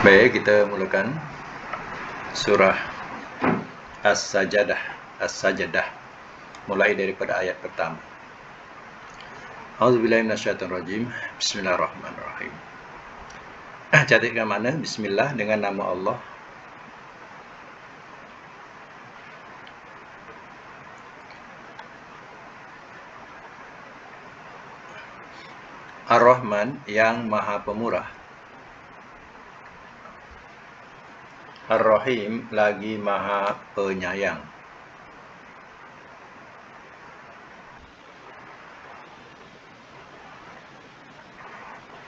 Baik, kita mulakan surah As-Sajadah, mulai daripada ayat pertama. A'udzubillahi minasyaitonirrajim. Bismillahirrahmanirrahim. Catatkan mana? Bismillah, dengan nama Allah. Ar-Rahman, yang Maha Pemurah. Ar-Rahim, lagi Maha Penyayang.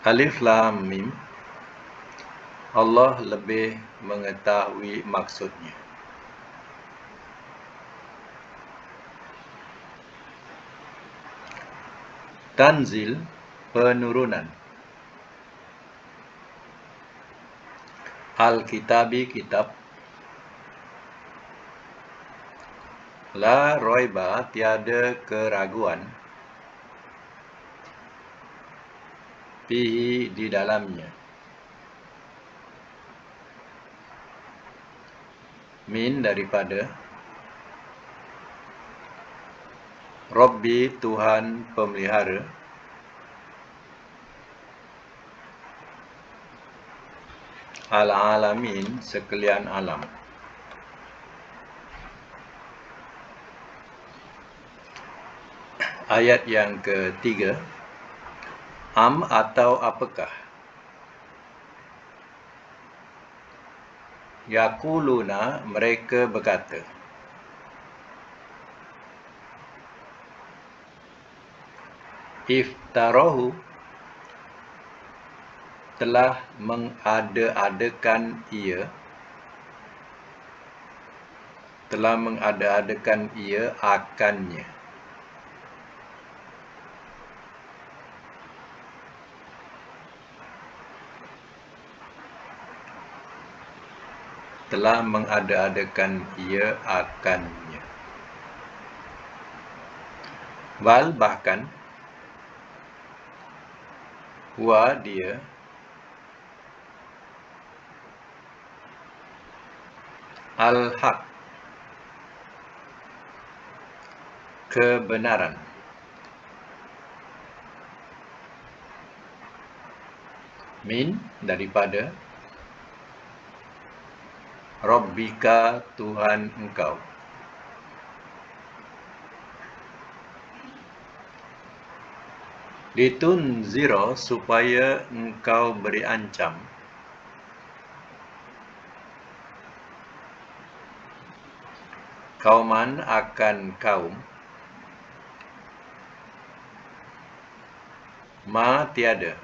Alif Lam Mim, Allah lebih mengetahui maksudnya. Tanzil, penurunan. Al-Kitabi, kitab. La roiba, tiada keraguan. Fihi, di dalamnya. Min, daripada. Rabbi, Tuhan pemelihara. Al-alamin, sekalian alam. Ayat yang ketiga. Am, atau apakah. Yaquluna, mereka berkata. Iftarahu, telah mengada-adakan ia. Telah mengada-adakan ia akannya. Telah mengada-adakan ia akannya. Bal, bahkan. Huwa, dia. Al-haq, kebenaran. Min, daripada. Rabbika, Tuhan engkau. Litunzira, supaya engkau beri ancam. Kauman, akan kaum. Ma, tiada.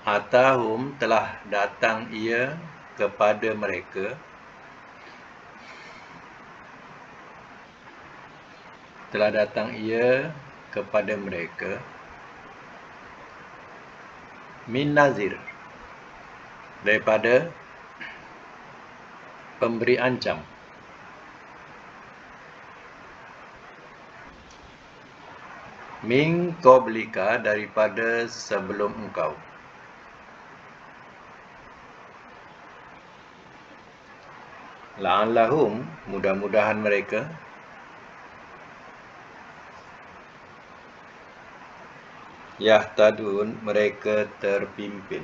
Atahum, telah datang ia kepada mereka. Telah datang ia kepada mereka. Min nazir, daripada pemberi ancam. Min qablika, daripada sebelum engkau. La'allahum, mudah-mudahan mereka. Yahtadun, mereka terpimpin.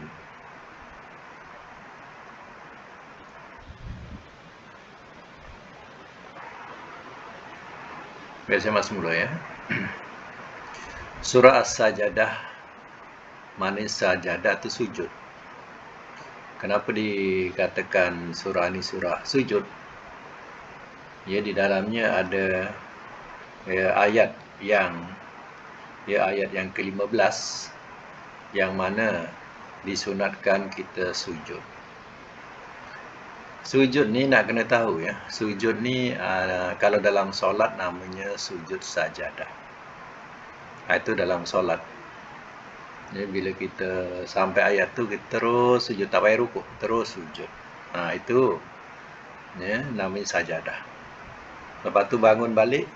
Biasa masuk mula ya. Surah As-Sajadah, mana sajadah itu sujud. Kenapa dikatakan surah ini surah sujud? Ya, di dalamnya ada ayat yang ke-15 yang mana disunatkan kita sujud. Sujud ni nak kena tahu ya. Sujud ni kalau dalam solat namanya sujud sajadah. Itu dalam solat. Ya, bila kita sampai ayat tu kita terus sujud, tak payah rukuk, terus sujud. Itu ya, namanya sajadah. Lepas tu bangun balik,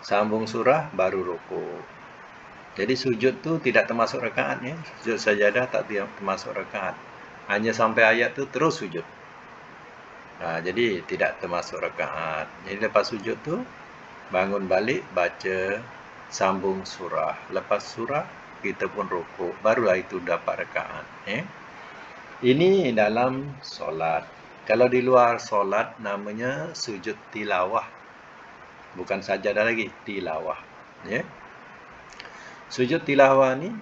sambung surah, baru rukuk. Jadi sujud tu tidak termasuk rakaat ya. Sujud sajadah tak termasuk rakaat. Hanya sampai ayat tu terus sujud. Jadi tidak termasuk rakaat. Jadi lepas sujud tu bangun balik, baca, sambung surah. Lepas surah kita pun rukuk. Barulah itu dapat rakaat. Ini dalam solat. Kalau di luar solat namanya sujud tilawah. Bukan sajadah lagi, tilawah. Sujud tilawah ni,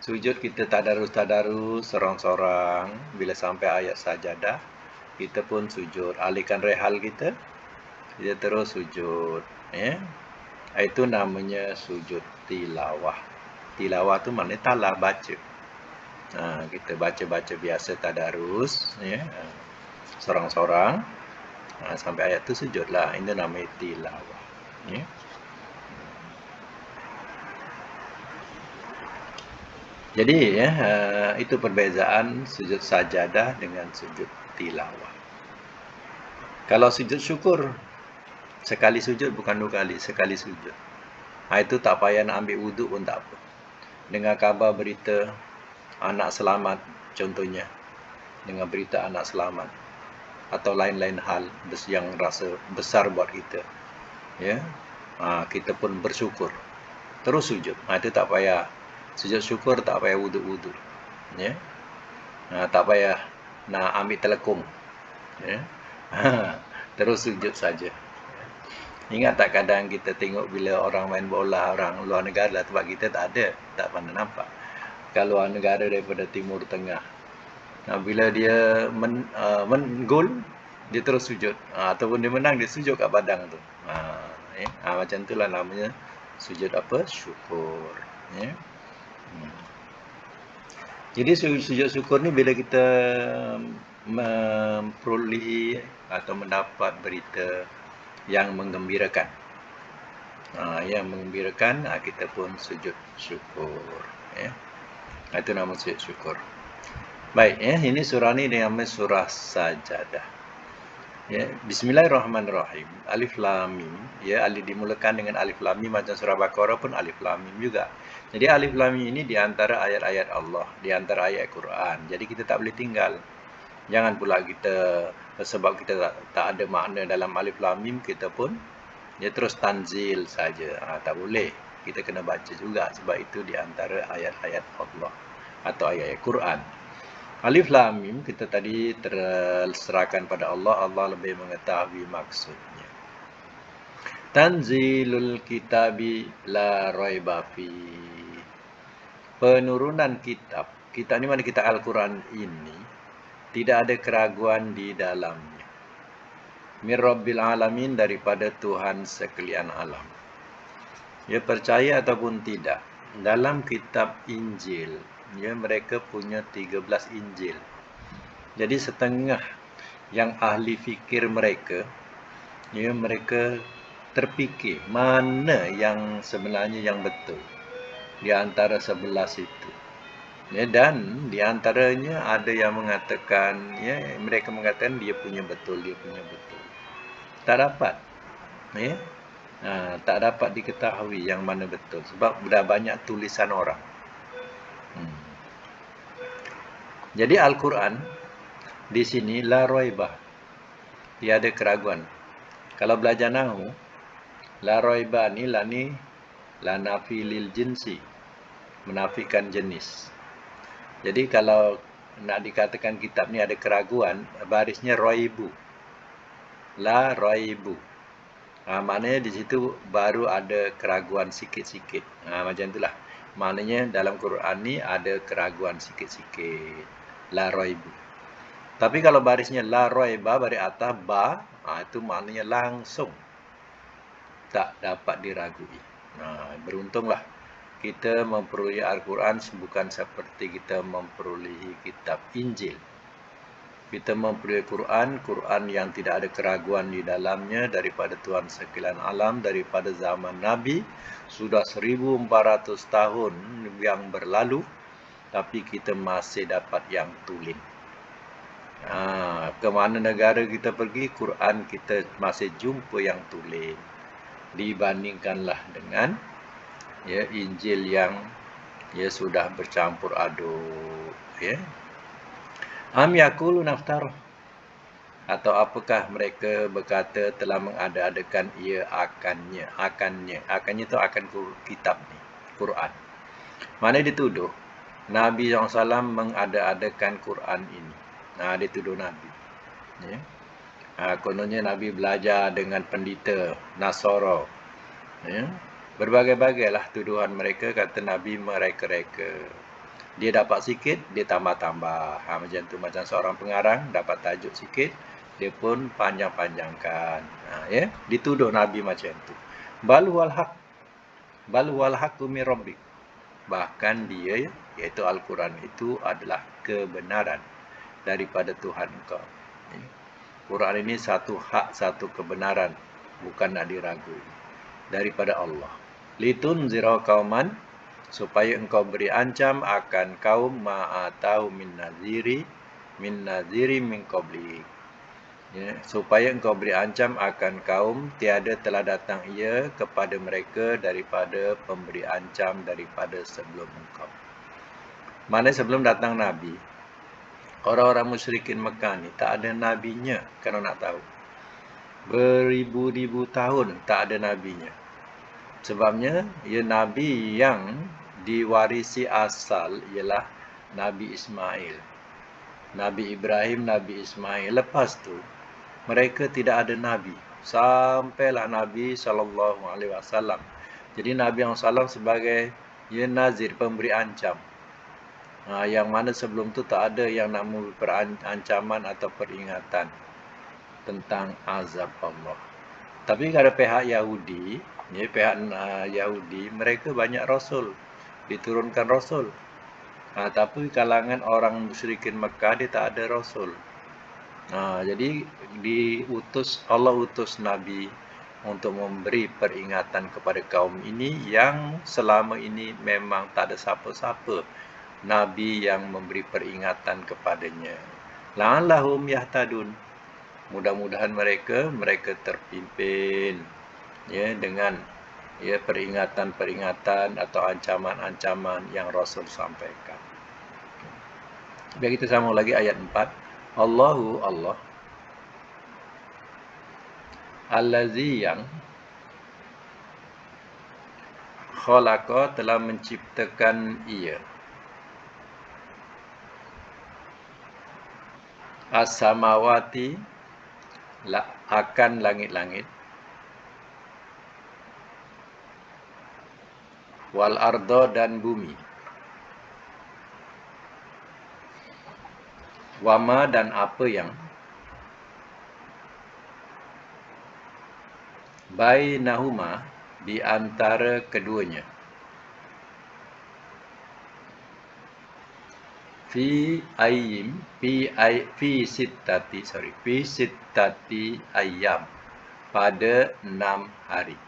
sujud kita tadarus-tadarus sorang-sorang. Bila sampai ayat sajadah, kita pun sujud. Alihkan rehal kita terus sujud. Itu namanya sujud tilawah. Tilawah tu maknanya tala, baca. Kita baca-baca biasa tadarus. Sorang-sorang. Sampai ayat tu sujudlah. Ini namanya tilawah. Jadi itu perbezaan sujud sajadah dengan sujud tilawah. Kalau sujud syukur, sekali sujud bukan 2 kali, sekali sujud. Itu tak payah nak ambil wuduk pun tak apa. Dengar kabar berita anak selamat contohnya. Dengar berita anak selamat atau lain-lain hal yang rasa besar buat kita. Kita pun bersyukur. Terus sujud. Itu tak payah. Sujud syukur tak payah wuduk-wuduk. Tak payah nak ambil telekung. Terus sujud saja. Ingat tak kadang kita tengok bila orang main bola, orang luar negara, tempat kita tak ada, tak pernah nampak. Kalau luar negara daripada Timur Tengah, bila dia gol, dia terus sujud. Ataupun dia menang, dia sujud kat padang tu. Macam itulah namanya sujud apa? Syukur. Jadi sujud syukur ni bila kita memperolehi atau mendapat berita yang menggembirakan. Yang menggembirakan, kita pun sujud syukur. Itu nama sujud syukur. Baik, ini surah ni namanya surah Sajadah. Bismillahirrahmanirrahim. Alif Lam Mim. Alif dimulakan dengan Alif Lam Mim, macam surah Baqarah pun Alif Lam Mim juga. Jadi Alif Lam Mim ini di antara ayat-ayat Allah, di antara ayat Quran. Jadi kita tak boleh tinggal. Jangan pula kita sebab kita tak ada makna dalam Alif Lam Mim, kita pun terus tanzil saja. Tak boleh. Kita kena baca juga sebab itu di antara ayat-ayat Allah atau ayat-ayat Quran. Alif Lam Mim kita tadi terserahkan pada Allah. Allah lebih mengetahui maksudnya. Tanzilul kitabi la raiba fi. Penurunan kitab. Kitab ni mana kitab Al-Quran ini tidak ada keraguan di dalamnya. Mir Rabbil Alamin, daripada Tuhan sekalian alam. Percaya ataupun tidak, dalam kitab Injil, mereka punya 13 Injil. Jadi setengah yang ahli fikir mereka, mereka terfikir mana yang sebenarnya yang betul di antara 11 itu. Dan di antaranya ada yang mengatakan, mereka mengatakan dia punya betul, dia punya betul. Tak dapat. Tak dapat diketahui yang mana betul sebab dah banyak tulisan orang. Jadi Al-Quran di sini la raibah, tiada keraguan. Kalau belajar nahwu, la raibah ni la nafi lil jinsi, menafikan jenis. Jadi kalau nak dikatakan kitab ni ada keraguan, barisnya raibu. La raibu. Maknanya di situ baru ada keraguan sikit-sikit. Macam itulah. Maknanya dalam Quran ni ada keraguan sikit-sikit. La raibu. Tapi kalau barisnya la raiba, baris atas ba, itu maknanya langsung tak dapat diragui. Beruntunglah kita memperolehi Al-Quran bukan seperti kita memperolehi kitab Injil. Kita memperolehi Quran yang tidak ada keraguan di dalamnya daripada Tuhan sekalian alam, daripada zaman Nabi, sudah 1400 tahun yang berlalu, tapi kita masih dapat yang tulen. Ke mana negara kita pergi, Quran kita masih jumpa yang tulen. Dibandingkanlah dengan ya Injil yang ya sudah bercampur aduk, ya. Am yaqulu naftar, atau apakah mereka berkata telah mengada-adakan ia akannya itu akan kitab ni, Quran. Mana dituduh Nabi SAW mengada-adakan Quran ini. Nah, dituduh Nabi. Ya. Kononnya Nabi belajar dengan pendeta Nasara. Ya. Berbagai-bagailah tuduhan mereka, kata Nabi mereka-reka. Dia dapat sikit, dia tambah-tambah. Macam tu, macam seorang pengarang dapat tajuk sikit, dia pun panjang-panjangkan. Ya, dituduh Nabi macam tu. Bal huwal haqqu min rabbik. Bahkan dia, iaitu Al-Quran itu adalah kebenaran daripada Tuhan kau. Quran ini satu hak, satu kebenaran, bukan nak diragui, daripada Allah. Litunzira qauman, supaya engkau beri ancam akan kaum ma'atau min naziri min qablik. Ya, supaya engkau beri ancam akan kaum tiada telah datang ia kepada mereka daripada pemberi ancam daripada sebelum engkau. Mana sebelum datang Nabi, orang-orang musyrikin Mekah ni tak ada nabinya, kalau nak tahu. Beribu-ribu tahun tak ada nabinya. Sebabnya, ya Nabi yang diwarisi asal ialah Nabi Ismail. Nabi Ibrahim, Nabi Ismail. Lepas tu, mereka tidak ada Nabi. Sampailah Nabi SAW. Jadi Nabi SAW sebagai ya nazir, pemberi ancam. Yang mana sebelum tu tak ada yang nak memberi ancaman atau peringatan tentang azab Allah. Tapi kalau pihak Yahudi, ya, pihak Yahudi, mereka banyak Rasul, diturunkan Rasul. Tapi kalangan orang musyrikin Mekah, dia tak ada Rasul. Jadi Allah utus Nabi untuk memberi peringatan kepada kaum ini yang selama ini memang tak ada siapa-siapa Nabi yang memberi peringatan kepadanya. La'allahum yahtadun. Mudah-mudahan mereka terpimpin, ya, dengan ya peringatan-peringatan atau ancaman-ancaman yang Rasul sampaikan. Baik, kita sambung lagi ayat 4. Allahu Allah, allazi yang khalaqa telah menciptakan ia, as-samawati akan langit-langit, wal ardo dan bumi, wama dan apa yang bainahuma di antara keduanya, fi sittati ayyam, pada 6 hari.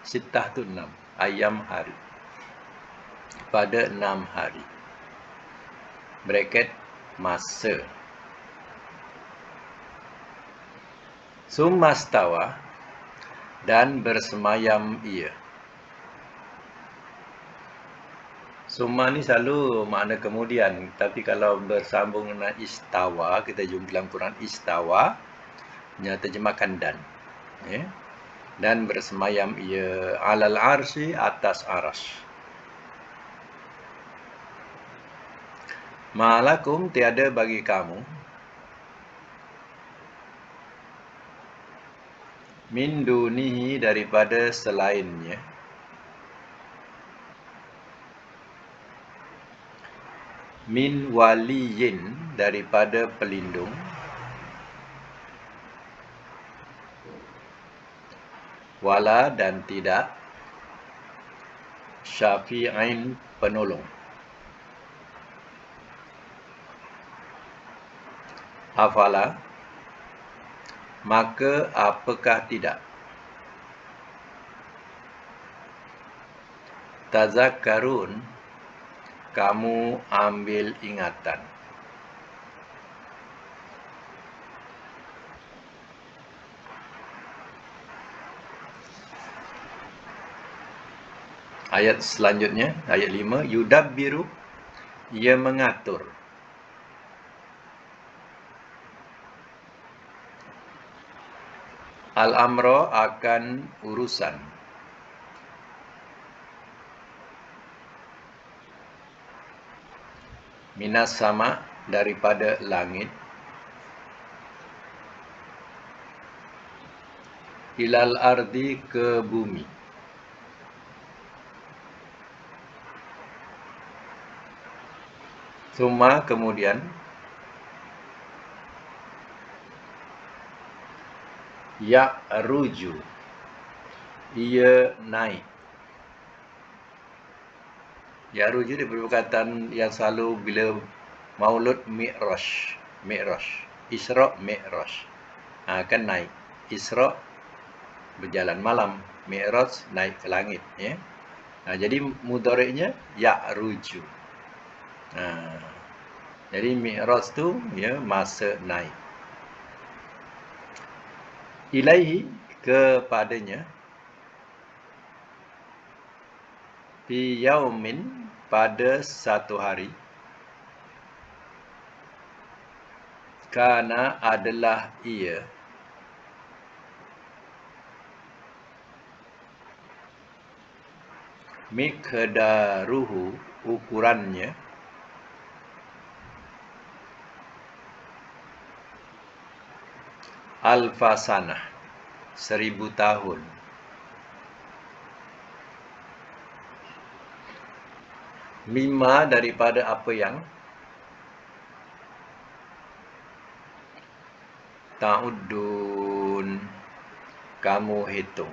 Sittah tu 6, ayam hari, pada 6 hari. Bracket masa. Summastawa, dan bersemayam ia. Summa ni selalu makna kemudian, tapi kalau bersambung dengan istawa, kita jumpa dalam Quran istawa, terjemahkan dan. Ya. Dan bersemayam ia alal arsy, atas arasy. Ma'alakum, tiada bagi kamu, min dunihi, daripada selainnya, min waliyin, daripada pelindung, wala dan tidak, syafi'in, penolong. Afala, maka apakah tidak, tazakkarun, kamu ambil ingatan. Ayat selanjutnya, ayat 5, yudabbiru, ia mengatur. Al-amra, akan urusan. Minas sama, daripada langit. Ilal ardi, ke bumi. Summa, kemudian. Ya'ruju, ia naik. Ya'ruju dia perkataan yang selalu bila maulud mi'raj. Isra' mi'raj. Kan naik. Isra' berjalan malam, mi'raj naik ke langit, ya. Jadi mudhari'nya ya'ruju. Jadi mi'raj tu ya masa naik. Ilaihi, kepadanya. Fi yaumin, pada satu hari. Kana, adalah ia. Miqdaruhu, ukurannya. Alfasanah, 1000 tahun. Mimma, daripada apa yang. Ta'uddun, kamu hitung.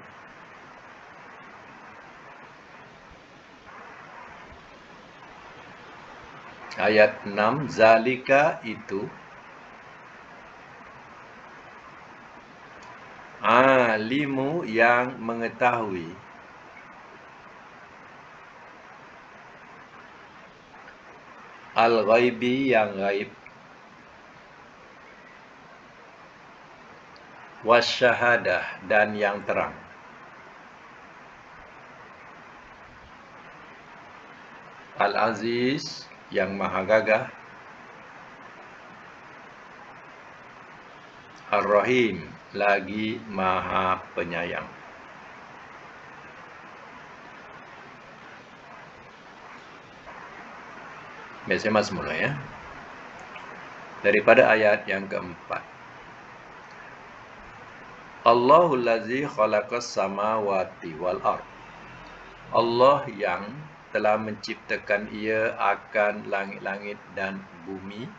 Ayat 6, zalika, itu. Alimu, yang mengetahui. Al-ghaibi, yang gaib. Wasyahadah, dan yang terang. Al-aziz, yang maha gagah. Ar-rahim, lagi maha penyayang. Biasanya semula, ya. Daripada ayat yang keempat. Allahul ladzi khalaqas samawati wal ard. Allah yang telah menciptakan ia akan langit-langit dan bumi.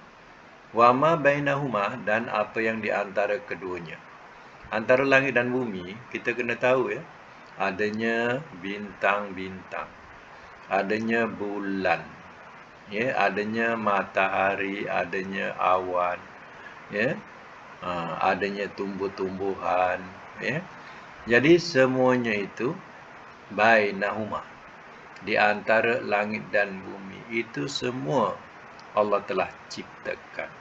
Wa ma bainahuma, dan apa yang di antara keduanya. Antara langit dan bumi, kita kena tahu, ya, adanya bintang-bintang, adanya bulan, ya, adanya matahari, adanya awan, ya, adanya tumbuh-tumbuhan, ya. Jadi semuanya itu bainahuma, di antara langit dan bumi itu semua Allah telah ciptakan.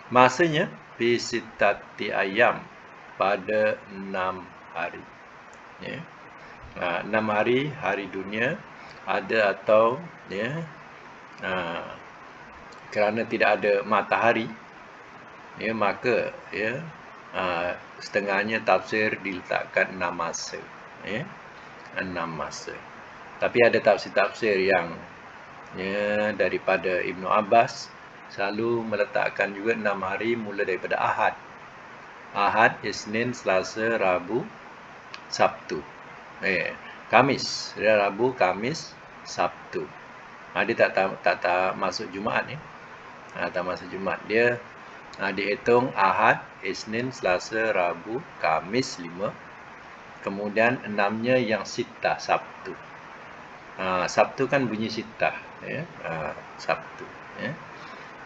Masanya fi sittati ayyam, pada 6 hari, ya. 6 hari, hari dunia ada atau, ya, kerana tidak ada matahari, ya, maka, ya, setengahnya tafsir diletakkan 6 masa, ya, 6 masa. Tapi ada tafsir-tafsir yang, ya, daripada Ibnu Abbas selalu meletakkan juga 6 hari mula daripada Ahad. Ahad, Isnin, Selasa, Rabu, Sabtu. Kamis, Rabu, Kamis, Sabtu. Dia tak masuk Jumaat, ni. Tak masuk Jumaat. Dia dihitung Ahad, Isnin, Selasa, Rabu, Kamis 5. Kemudian 6-nya yang Sittah, Sabtu. Sabtu kan bunyi Sittah, ya. Sabtu, ya.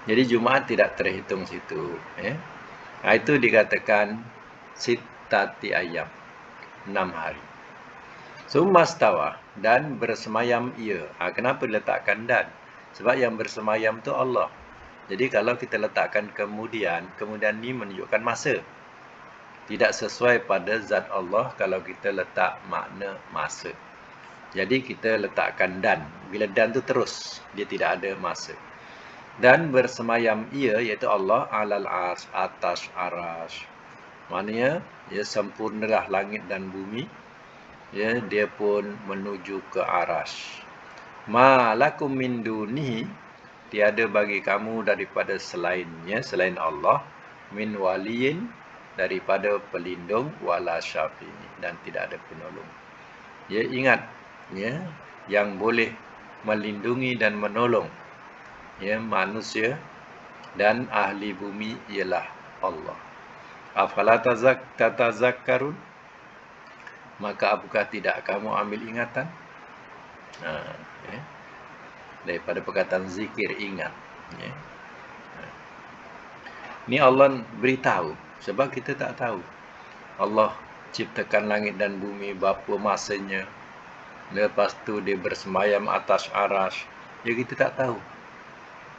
Jadi Jumaat tidak terhitung situ, ya. Itu dikatakan sittati ayyam, 6 hari. Summastawa, dan bersemayam ia. Kenapa diletakkan dan? Sebab yang bersemayam tu Allah. Jadi kalau kita letakkan kemudian ni menunjukkan masa. Tidak sesuai pada zat Allah kalau kita letak makna masa. Jadi kita letakkan dan. Bila dan tu terus, dia tidak ada masa. Dan bersemayam ia, iaitu Allah, alal ars, atas aras. Maknanya, ya sempurnalah langit dan bumi. Ya, dia pun menuju ke aras. Ma lakum min dunihi, tiada bagi kamu daripada selainnya, selain Allah, min waliyin, daripada pelindung, wala syafi, dan tidak ada penolong. Ya, ingat, ya, yang boleh melindungi dan menolong, ya, manusia dan ahli bumi ialah Allah. Afala tatazakkarun, maka apakah tidak kamu ambil ingatan? Ya. Daripada perkataan zikir, ingat. Ya. Ini Allah beritahu, sebab kita tak tahu. Allah ciptakan langit dan bumi, berapa masanya. Lepas tu dia bersemayam atas aras. Ya, kita tak tahu.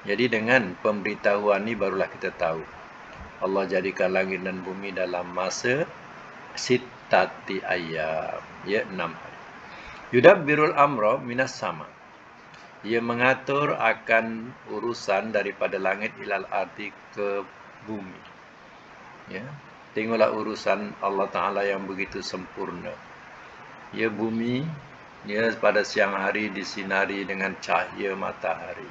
Jadi dengan pemberitahuan ni barulah kita tahu. Allah jadikan langit dan bumi dalam masa sittati ayyam, ya 6 hari. Yudabbirul amra minas sama. Ia mengatur akan urusan daripada langit ilal ardi ke bumi. Ya, tengoklah urusan Allah Ta'ala yang begitu sempurna. Ya, bumi, ya, pada siang hari disinari dengan cahaya matahari.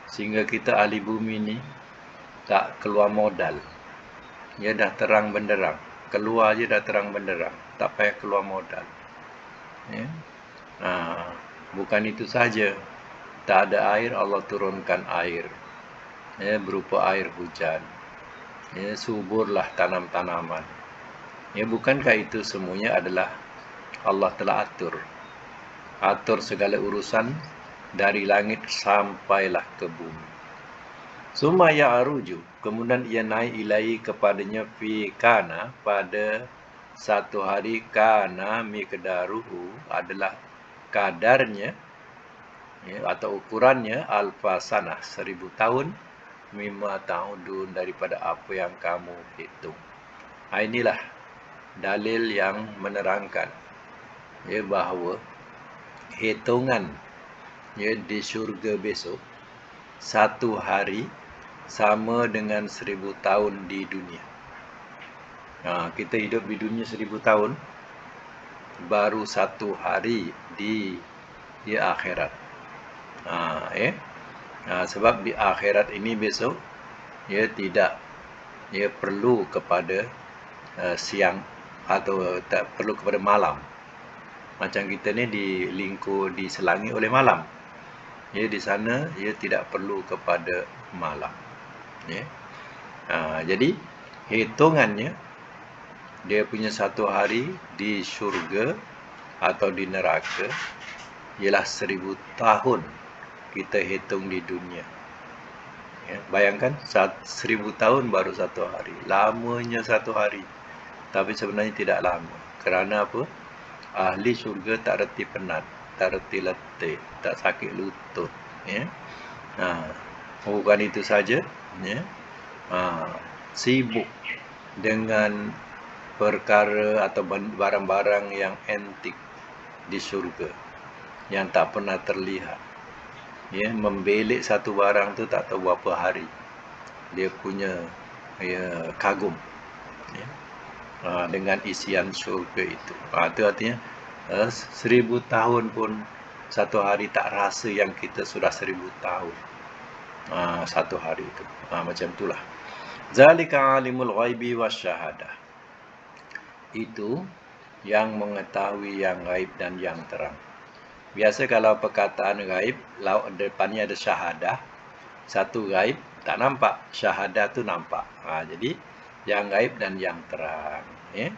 Sehingga kita ahli bumi ni tak keluar modal. Ya, dah terang benderang. Keluar je dah terang benderang. Tak payah keluar modal. Ya. Bukan itu saja. Tak ada air, Allah turunkan air. Ya, berupa air hujan. Ya, suburlah tanam-tanaman. Ya, bukankah itu semuanya adalah Allah telah atur. Atur segala urusan dari langit sampailah ke bumi. Summa ya'ruju, kemudian ia naik ilahi kepadanya fi kana, pada satu hari, kana miqdaruhu, adalah kadarnya, ya, atau ukurannya, alfa sanah, 1000 tahun, mimma ta'udun, daripada apa yang kamu hitung. Inilah dalil yang menerangkan, ya, bahawa hitungan, ya, di syurga besok, satu hari sama dengan 1000 tahun di dunia. Kita hidup di dunia 1000 tahun, baru satu hari di akhirat. Sebab di akhirat ini besok, ya, tidak, ya, perlu kepada siang atau tak perlu kepada malam. Macam kita ni diselangi oleh malam. Ya, di sana ia tidak perlu kepada malam. Ya. Jadi hitungannya, dia punya satu hari di syurga atau di neraka ialah 1000 tahun kita hitung di dunia. Ya, bayangkan 1000 tahun baru satu hari. Lamanya satu hari. Tapi sebenarnya tidak lama. Kerana apa? Ahli syurga tak reti penat, tak reti letih, tak sakit lutut. Ya. Bukan itu saja. Ya. Sibuk dengan perkara atau barang-barang yang antik di syurga, yang tak pernah terlihat. Ya, membelik satu barang tu tak tahu berapa hari. Dia punya, ya, kagum, ya, dengan isian syurga itu. Itu artinya 1000 tahun pun satu hari tak rasa yang kita sudah 1000 tahun satu hari itu. Macam itulah. Zalika alimul ghaibi wasyahadah. Itu yang mengetahui yang gaib dan yang terang. Biasa kalau perkataan gaib, depannya ada syahadah. Satu gaib tak nampak, syahadah tu nampak. Jadi yang gaib dan yang terang. Ya.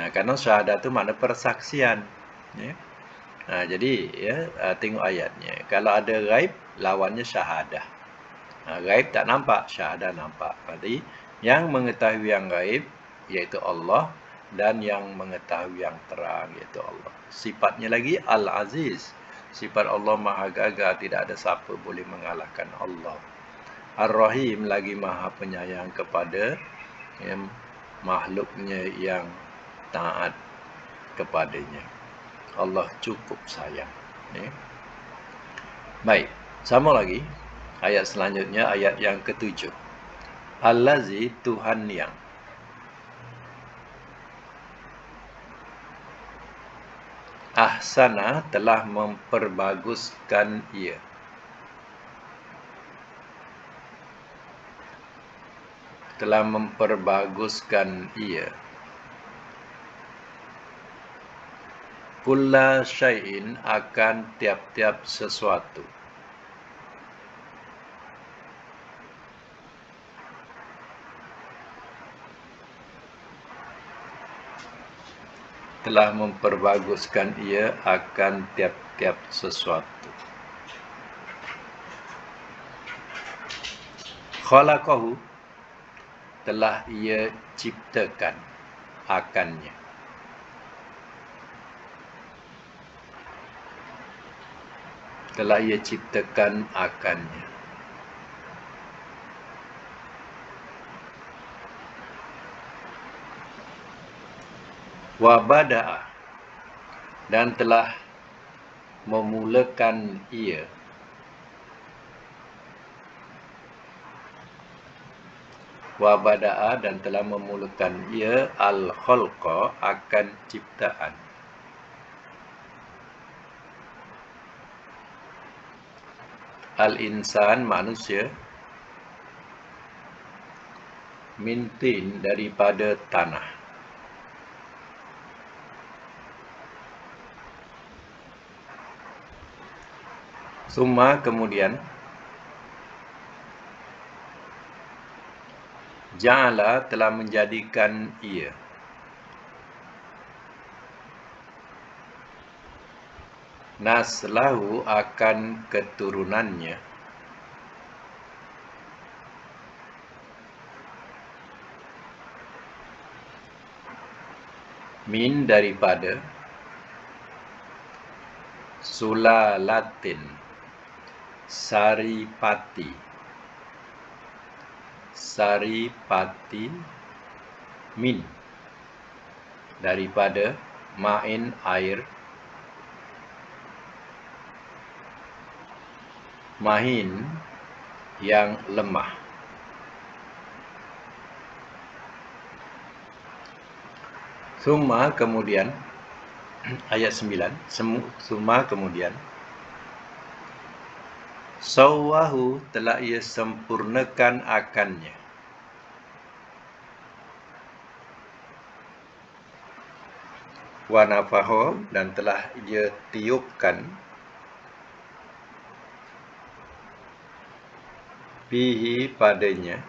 Karena syahadah tu makna persaksian. Ya. Jadi, ya, tengok ayatnya. Kalau ada gaib, lawannya syahadah. Gaib tak nampak, syahadah nampak. Jadi yang mengetahui yang gaib, iaitu Allah, dan yang mengetahui yang terang, iaitu Allah. Sifatnya lagi Al-Aziz. Sifat Allah Maha Gagah, tidak ada siapa boleh mengalahkan Allah. Ar-Rahim, lagi Maha Penyayang kepada, ya, makhluknya yang taat kepadanya. Allah cukup sayang. Ya. Baik, sama lagi. Ayat selanjutnya, ayat yang ke-7. Allazi, Tuhan yang. Ahsana, telah memperbaguskan ia. Telah memperbaguskan ia. Kulla syai'in, akan tiap-tiap sesuatu. Telah memperbaguskan ia akan tiap-tiap sesuatu. Khalaqahu, telah ia ciptakan akannya. Telah ia ciptakan akannya. Wa bada'a, dan telah memulakan ia. Wa bada'a, dan telah memulakan ia al-khalqa, akan ciptaan. Al-insan, manusia. Min tin, daripada tanah. Summa, kemudian. Ja'ala, telah menjadikan ia. Naslahu, akan keturunannya. Min, daripada. Sulalatin, saripati. Saripati, min, daripada. Ma'in, air. Mahin, yang lemah. Summa, kemudian. Ayat 9. Summa, kemudian. Sawwahu, telah ia sempurnakan akannya. Wa nafaho, dan telah ia tiupkan. Fihi, padanya.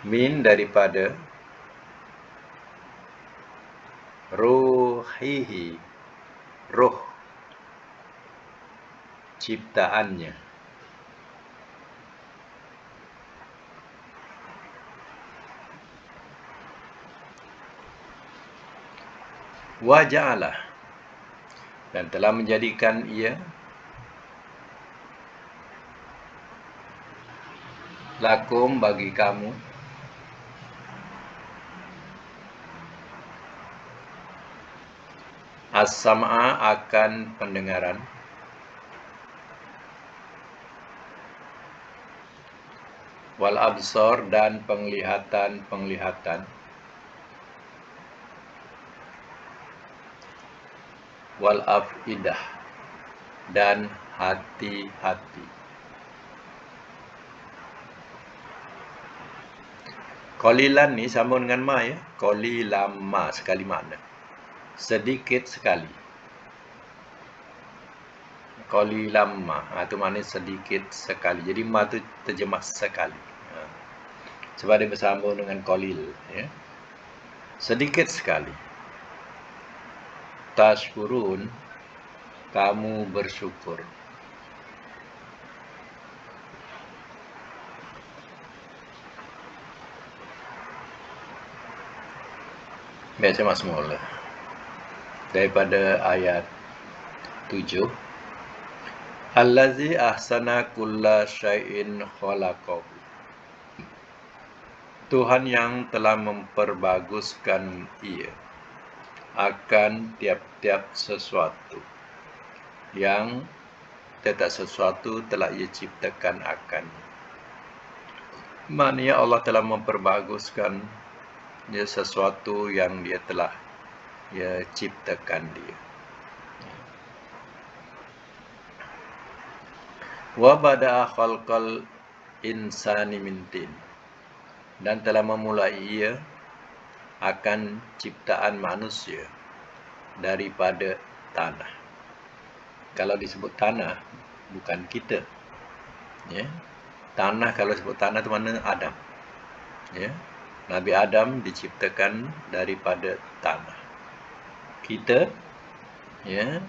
Min, daripada. Ruhihi, roh ciptaannya. Wa ja'ala, dan telah menjadikan ia. Lakum, bagi kamu. As-sam'a, akan pendengaran. Wal absar, dan penglihatan. Wal afidah, dan hati-hati. Qalilan ni sama dengan ma, ya. Qalilama, sekali makna. Sedikit sekali. Qalilama, itu maknanya sedikit sekali. Jadi ma tu terjemah sekali. Sebab dia bersambung dengan qalil, ya. Sedikit sekali. Tashkurun, kamu bersyukur. Baca semula. Daripada ayat 7. Allazi ahsana kulla syai'in khalaqahu. Tuhan yang telah memperbaguskan ia akan tiap-tiap sesuatu yang tiap sesuatu telah ia ciptakan akan. Maknanya Allah telah memperbaguskan sesuatu yang dia telah ciptakan dia. Wa bada'a khalqal insani min tin, dan telah memulai ia akan ciptaan manusia daripada tanah. Kalau disebut tanah, bukan kita. Ya. Tanah, kalau disebut tanah itu mana? Adam. Ya. Nabi Adam diciptakan daripada tanah. Kita, ya,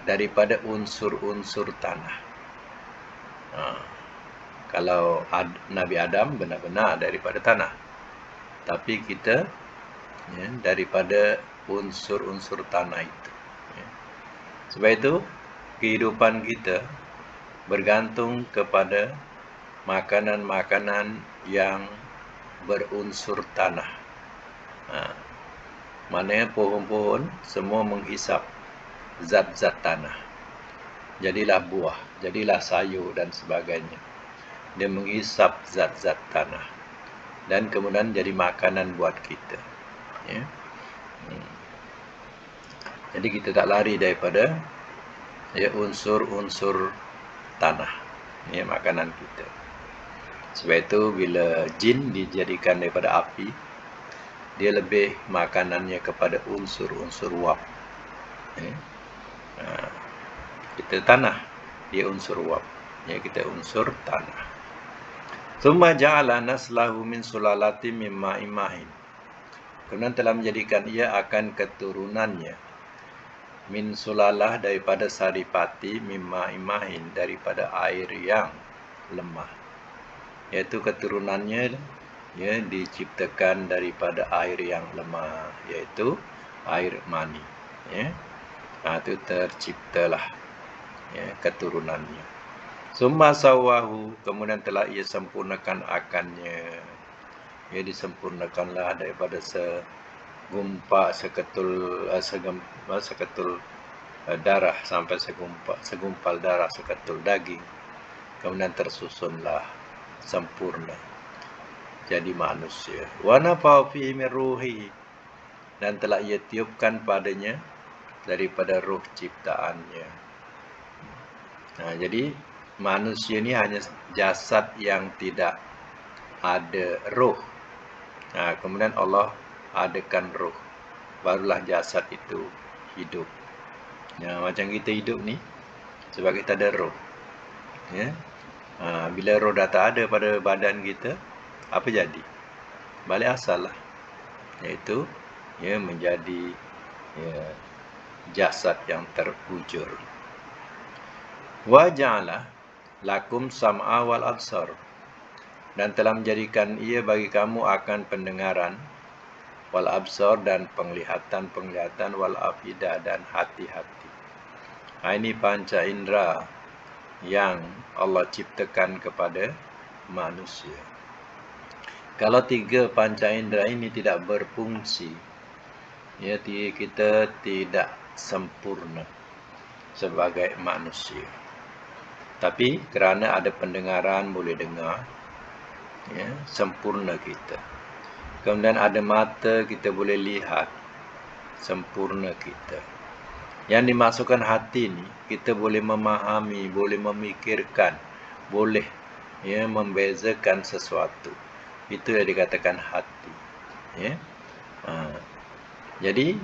daripada unsur-unsur tanah. Kalau Nabi Adam benar-benar daripada tanah, tapi kita daripada unsur-unsur tanah itu. Sebab itu kehidupan kita bergantung kepada makanan-makanan yang berunsur tanah. Maknanya pohon-pohon semua menghisap zat-zat tanah. Jadilah buah, jadilah sayur dan sebagainya. Dia menghisap zat-zat tanah dan kemudian jadi makanan buat kita. Ya. Jadi kita tak lari daripada unsur-unsur tanah, makanan kita. Sebab itu bila jin dijadikan daripada api, dia lebih makanannya kepada unsur-unsur wap. Kita tanah, dia unsur wap. Kita unsur tanah. Tsumma ja'ala naslahu min sulalatin min ma'in mahin. Kemudian telah menjadikan ia akan keturunannya min sulalah daripada saripati, mimma imahin daripada air yang lemah. Iaitu keturunannya diciptakan daripada air yang lemah, iaitu air mani. Itu terciptalah keturunannya. Summa sawahu, kemudian telah ia sempurnakan akannya. Ia disempurnakanlah daripada seketul darah sampai segumpal darah, seketul daging. Kemudian tersusunlah sempurna jadi manusia. Wa nafa'a fihi min ruhi, dan telah ia tiupkan padanya daripada ruh ciptaannya. Jadi manusia ini hanya jasad yang tidak ada ruh. Kemudian Allah adakan ruh, barulah jasad itu hidup. Macam kita hidup ni sebab kita ada roh. Bila roh dah tak ada pada badan kita, apa jadi? Balik asal lah, iaitu menjadi jasad yang terwujud. Wa ja'ala lakum sam'a wal absar, dan telah menjadikan ia bagi kamu akan pendengaran, wal absar, dan penglihatan, wal afidah, dan hati-hati. Ini panca indera yang Allah ciptakan kepada manusia. Kalau 3 panca indera ini tidak berfungsi, kita tidak sempurna sebagai manusia. Tapi kerana ada pendengaran, boleh dengar, sempurna kita. Kemudian ada mata, kita boleh lihat, sempurna kita. Yang dimasukkan hati ni, kita boleh memahami, boleh memikirkan, boleh membezakan sesuatu. Itu yang dikatakan hati. Jadi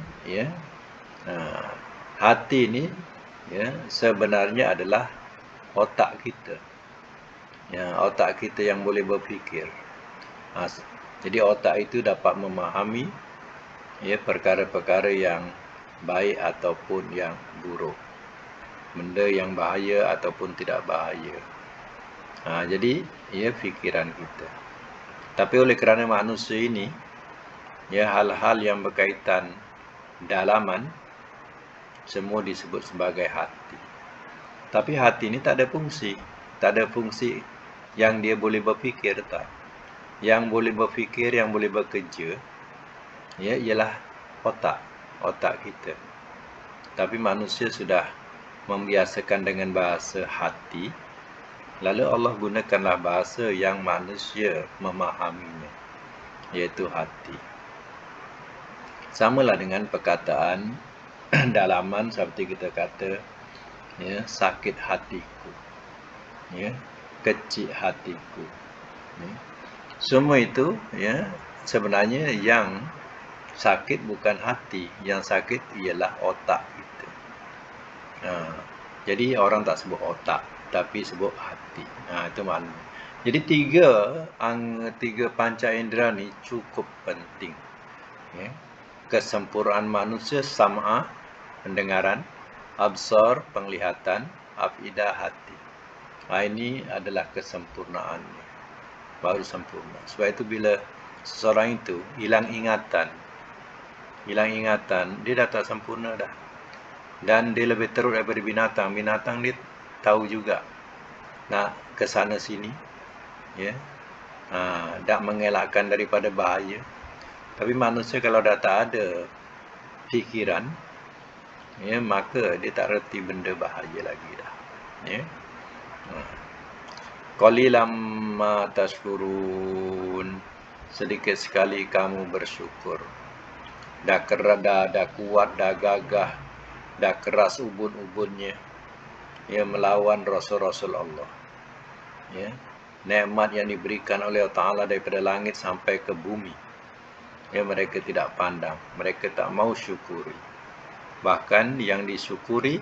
hati ni sebenarnya adalah otak kita. Otak kita yang boleh berfikir. Jadi otak itu dapat memahami perkara-perkara yang baik ataupun yang buruk, benda yang bahaya ataupun tidak bahaya. Jadi fikiran kita. Tapi oleh kerana manusia ini hal-hal yang berkaitan dalaman semua disebut sebagai hati. Tapi hati ini tak ada fungsi yang dia boleh berfikir, tak. yang boleh berfikir, yang boleh bekerja, ya, ialah otak kita. Tapi manusia sudah membiasakan dengan bahasa hati, lalu Allah gunakanlah bahasa yang manusia memahaminya, iaitu hati. Samalah dengan perkataan dalaman seperti kita kata, ya, sakit hatiku, ya, kecil hatiku, ya. Semua itu, ya, sebenarnya yang sakit bukan hati, yang sakit ialah otak kita. Jadi orang tak sebut otak, tapi sebut hati. Itu makna. Jadi tiga panca indera ni cukup penting. Ya. Kesempurnaan manusia sam'a, pendengaran, absar, penglihatan, afidah, hati. Ini adalah kesempurnaannya. Baru sempurna. Sebab itu bila seseorang itu hilang ingatan, dia dah tak sempurna dah. Dan dia lebih teruk daripada binatang. Binatang dia tahu juga nak ke sana sini, ya, tak mengelakkan daripada bahaya. Tapi manusia kalau dah tak ada fikiran, ya, maka dia tak reti benda bahaya lagi dah. Ya. Qalilam ma tashkurun, sedikit sekali kamu bersyukur. Dah kuat, dah gagah, dah keras ubun-ubunnya, ya, melawan Rasul-Rasul Allah. Ya. Nikmat yang diberikan oleh Allah Ta'ala daripada langit sampai ke bumi, ya, mereka tidak pandang, mereka tak mau syukuri. Bahkan yang disyukuri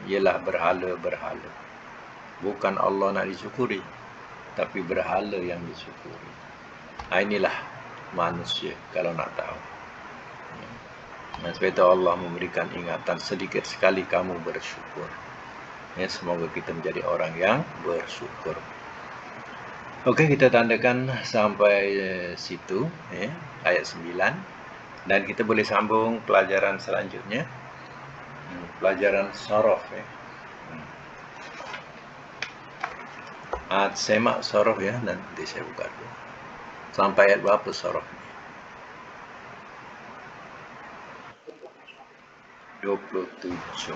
ialah berhala-berhala. Bukan Allah nak disyukuri, tapi berhala yang disyukuri. Inilah manusia kalau nak tahu. Sebab itu Allah memberikan ingatan, sedikit sekali kamu bersyukur. Ya, semoga kita menjadi orang yang bersyukur. Okey, kita tandakan sampai situ, ya, ayat 9. Dan kita boleh sambung pelajaran selanjutnya. Pelajaran sorof, ya. Semak sorof, ya, nanti saya buka dulu. Sampai ayat berapa sorof ni? 27.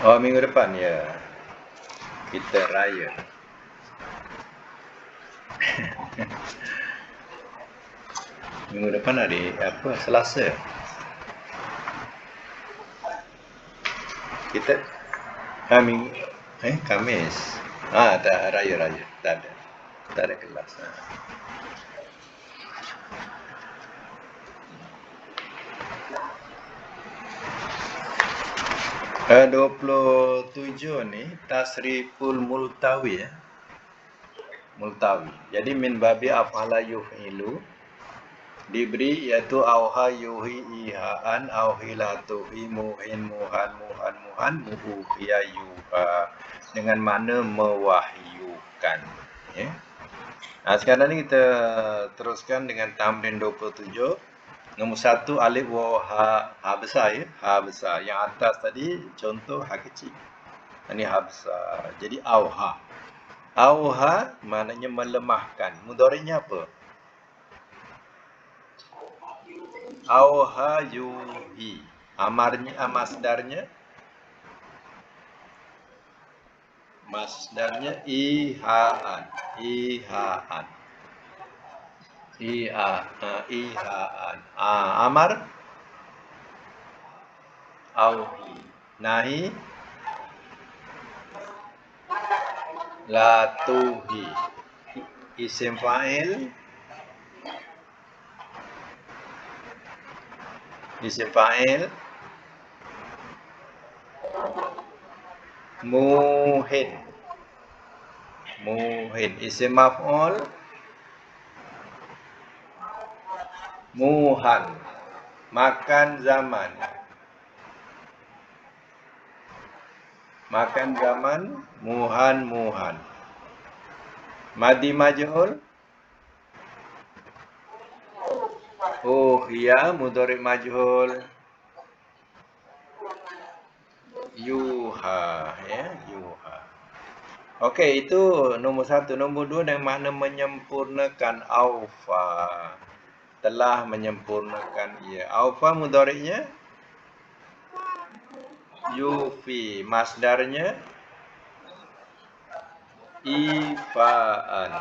Oh, minggu depan, ya. Kita raya. Minggu depan ada apa? Selasa. Kita Khamis. Tak raya. Tak ada kelas. 27 ni tasriful multawi, ya. Multawi. Jadi min babi af'ala yuf'ilu, diberi iaitu auha yuhi ihaan auhilatuhi muhin muhan muhufiya yuha, dengan makna mewahyukan, ya. Sekarang ni kita teruskan dengan tamrin 27. Nombor 1 alif waw ha besar, ya. Ha besar. Yang atas tadi contoh ha kecil. Ini ha besar. Jadi auha. Auha maknanya melemahkan. Mudhari'nya apa? Auha yuhi. Masdarnya ihaan. Ihaan. Amar auhi. Nahi la tuhi. Isim fa'il muhin. Isim maf'ul muhan. Makan zaman. Muhan. Madi majhul Uhya mudhari' majhul. Yuha, ya, yuha. Okey, itu nombor 1. Nombor 2 dengan makna menyempurnakan. Aufa, telah menyempurnakan ia. Aufa mudhari'nya yufi, masdarnya ifaan.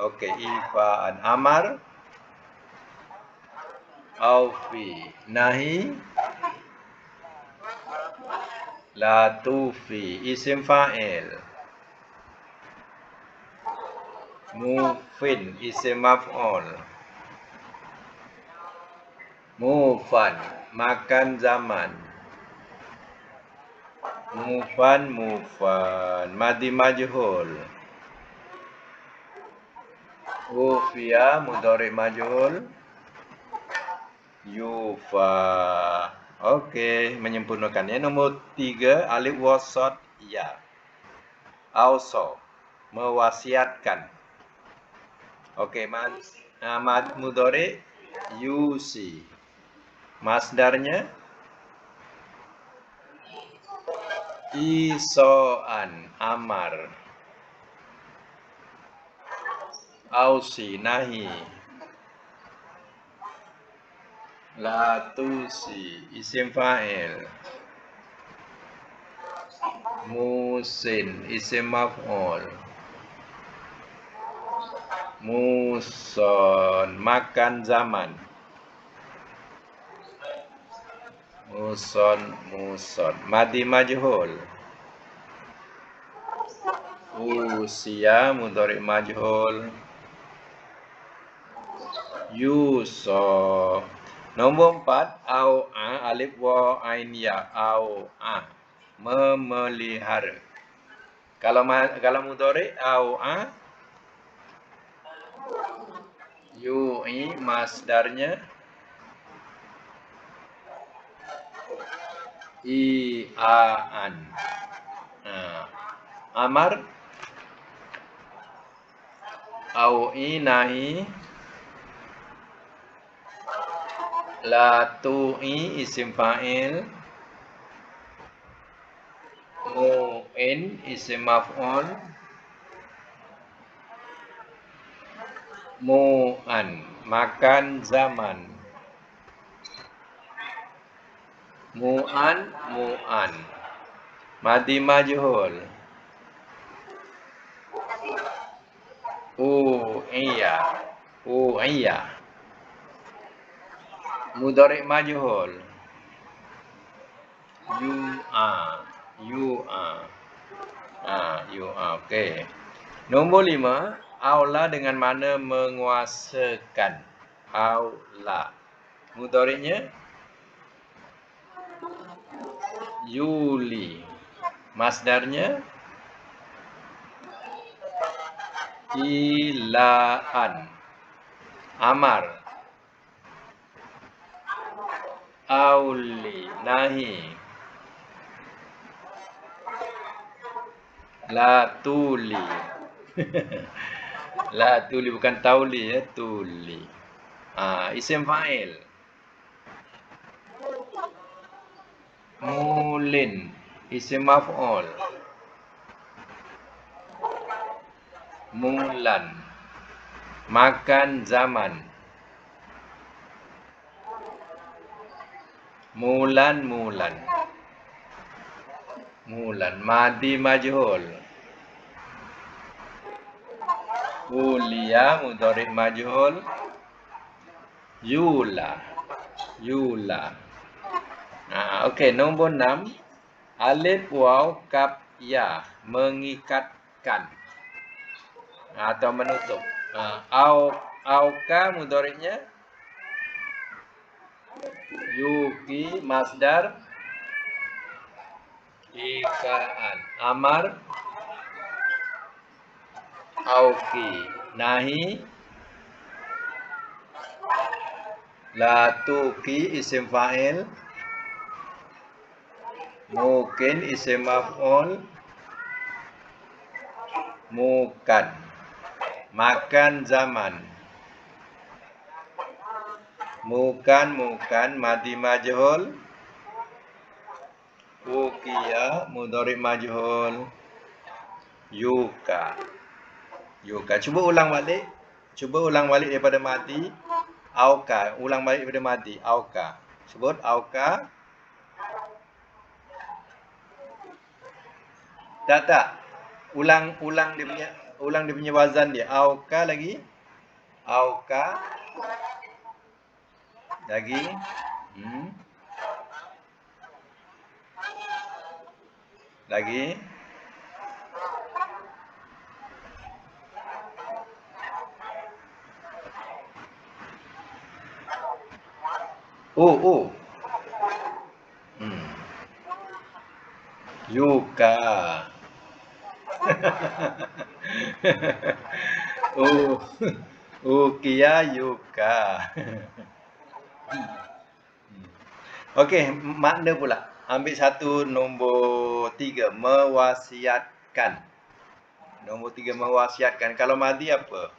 Okey, ifaan. Amar aufi, nahi la tufi. Isim fa'il mufin, isim maf'ul. Mufan, makan zaman. Mufan, mufan. Madi majhul. Ufiya mudhari' majhul. Yufa. Okey, menyempurnakan. Ya, nombor 3, alif wasat ya. Auso, mewasiatkan. Okey, mudhari' yusi. Masdarnya isoan, amar. Ausi, nahi. La tusi, isim fa'il. Musin, isim maf'ul. Muson, makan zaman. Muson, muson. Madi majhul. Usia mudhari' majhul. Yuso. Nombor 4, au'a, alif wa ain ya. Au'a, memelihara. Kalau mudhari' au'a, yu'i, masdarnya i'aan. Amar au'i, nahi la tu'i, isim fa'il. Mu'in, isim maf'ul. Mu'an, makan zaman. Mu'an, mu'an. Madi majhul. U'iyya, u'iyya. Mudhari' majhul. Yu'a, yu'a. Yu'a. Okey. Nombor 5, aula dengan makna menguasakan. Aula. Mudhari'nya yuli. Masdarnya ilaan. Amar auli, nahi la tuli. La tuli, bukan tauli ya, tuli. Isim fa'il. Mulin, isim maf'ul. Mulan, makan zaman. Mulan, mulan. Mulan, madi majhul. Uliya mudhari' majhul. Yula, yula. Okey, nombor 6, alif waw kaf ya, mengikatkan atau menutup. Auka mudhari'nya yuki, masdar ikaan. Amar auki, nahi la tuki, isim fa'il. Mungkin, isim maf'ul. Mukan, makan zaman. Bukan madi majhul. Ukiya mudhari majhul. Yuka. Cuba ulang balik. Daripada madi. Auka. Ulang balik daripada madi. Auka. Sebut auka. Tak. Ulang dia punya wazan dia. Auka lagi. Auka. Lagi. Lagi. Oh. Yuka. Ukiya yuka. Okey, makna pula. Ambil satu nombor 3, mewasiatkan. Nombor 3 mewasiatkan. Kalau madi apa?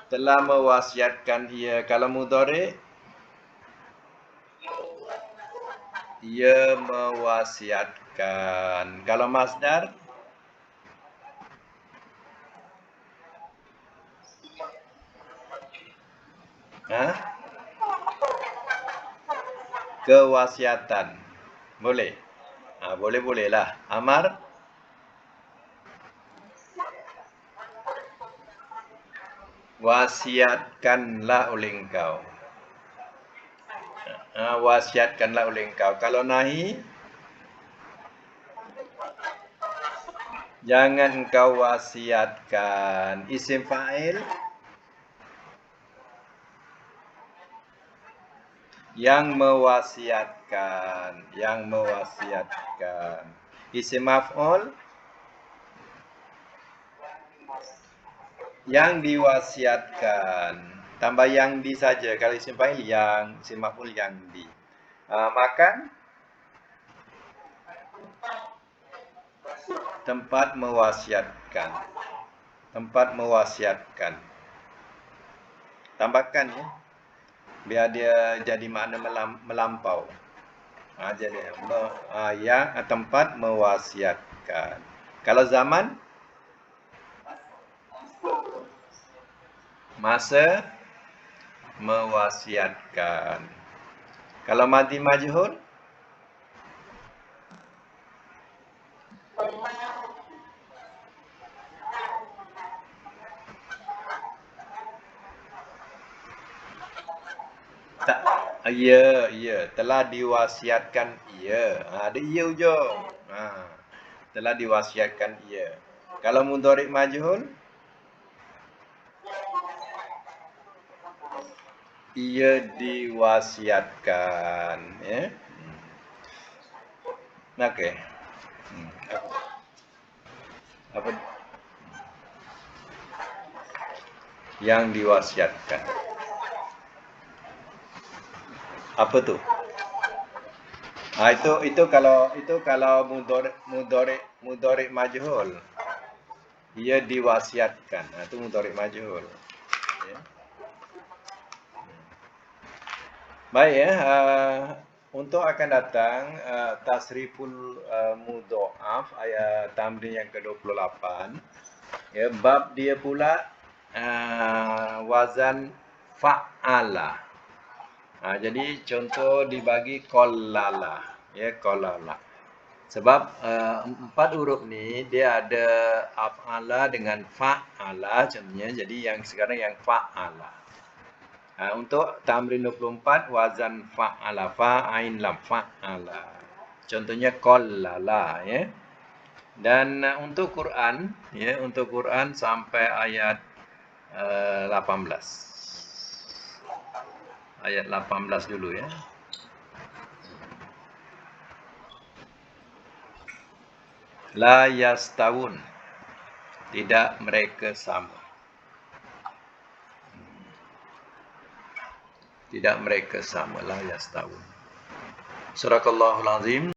Telah mewasiatkan ia. Kalau mudhari, ia mewasiatkan. Kalau masdar, kewasiatan. Boleh? Boleh-bolehlah. Amar, wasiatkanlah oleh engkau. Wasiatkanlah oleh engkau. Kalau nahi, jangan engkau wasiatkan. Isim fa'il, yang mewasiatkan. Isim maf'ul, yang diwasiatkan. Tambah yang di saja. Kalau isim fa'il yang, isim maf'ul yang di. Makan, tempat mewasiatkan. Tambahkan ya. Biar dia jadi makna melampau. Jadi yang tempat mewasiatkan. Kalau zaman, masa mewasiatkan. Kalau madi majhul, tak. Ya, telah diwasiatkan ia. Ada ia ujung. Telah diwasiatkan ia. Kalau mudhari majhul, ia diwasiatkan, ya. Okey. Apa? Yang diwasiatkan. Apa tu? Itu kalau mudhari majhul. Ia diwasiatkan. Itu mudhari majhul. Ya. Baik ya. Untuk akan datang tasriful mudha'af ayat tamrin yang ke-28. Ya, bab dia pula wazan fa'ala. Jadi contoh dibagi qallala, ya qallala. Sebab 4 huruf ni dia ada af'ala dengan fa'ala contohnya. Jadi yang sekarang yang fa'ala. Untuk tamrin 24 wazan fa'ala, fa'ain lam fa'ala. Contohnya qallala ya. Dan untuk Quran ya, sampai ayat 18. Ayat 18 dulu ya. La yastawun. Tidak mereka sama. La yastawun. Surah Al-Azim.